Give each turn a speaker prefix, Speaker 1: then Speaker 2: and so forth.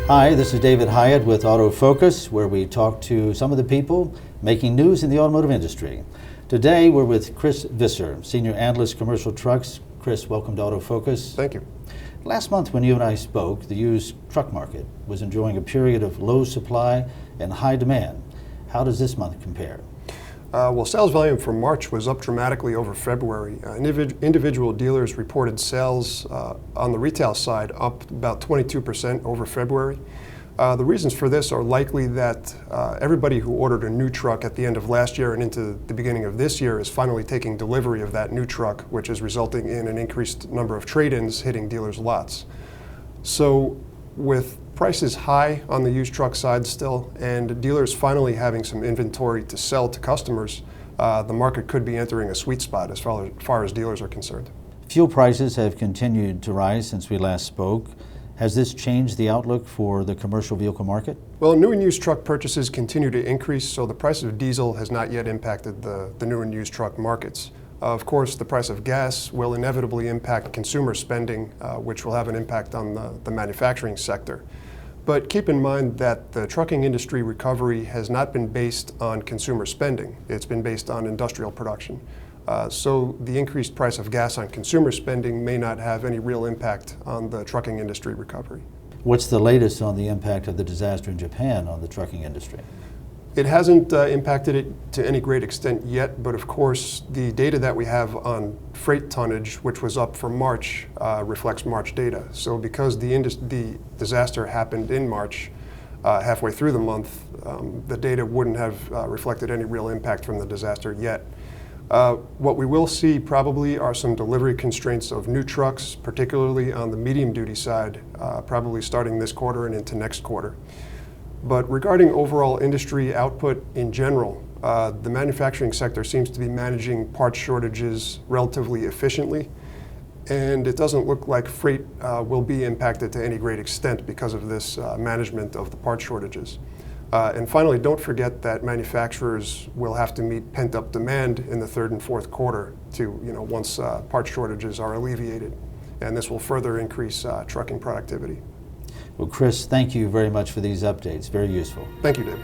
Speaker 1: Hi, this is David Hyatt with Autofocus, where we talk to some of the people making news in the automotive industry. Today, we're with Chris Visser, Senior Analyst, Commercial Trucks. Chris, welcome to Autofocus.
Speaker 2: Thank you.
Speaker 1: Last month when you and I spoke, the used truck market was enjoying a period of low supply and high demand. How does this month compare?
Speaker 2: Well, sales volume for March was up dramatically over February. Individual dealers reported sales on the retail side up about 22% over February. The reasons for this are likely that everybody who ordered a new truck at the end of last year and into the beginning of this year is finally taking delivery of that new truck, which is resulting in an increased number of trade-ins hitting dealers' lots. So with prices high on the used truck side still, and dealers finally having some inventory to sell to customers, the market could be entering a sweet spot as far as dealers are concerned.
Speaker 1: Fuel prices have continued to rise since we last spoke. Has this changed the outlook for the commercial vehicle market?
Speaker 2: Well, new and used truck purchases continue to increase, so the price of diesel has not yet impacted the new and used truck markets. Of course, the price of gas will inevitably impact consumer spending, which will have an impact on the manufacturing sector. But keep in mind that the trucking industry recovery has not been based on consumer spending. It's been based on industrial production. So the increased price of gas on consumer spending may not have any real impact on the trucking industry recovery.
Speaker 1: What's the latest on the impact of the disaster in Japan on the trucking industry?
Speaker 2: It hasn't impacted it to any great extent yet, but of course the data that we have on freight tonnage, which was up for March, reflects March data. So because the disaster happened in March, halfway through the month, the data wouldn't have reflected any real impact from the disaster yet. What we will see probably are some delivery constraints of new trucks, particularly on the medium duty side, probably starting this quarter and into next quarter. But regarding overall industry output in general, the manufacturing sector seems to be managing parts shortages relatively efficiently, and it doesn't look like freight will be impacted to any great extent because of this management of the part shortages. And finally, don't forget that manufacturers will have to meet pent-up demand in the third and fourth quarter once part shortages are alleviated, and this will further increase trucking productivity.
Speaker 1: Well, Chris, thank you very much for these updates. Very useful.
Speaker 2: Thank you, David.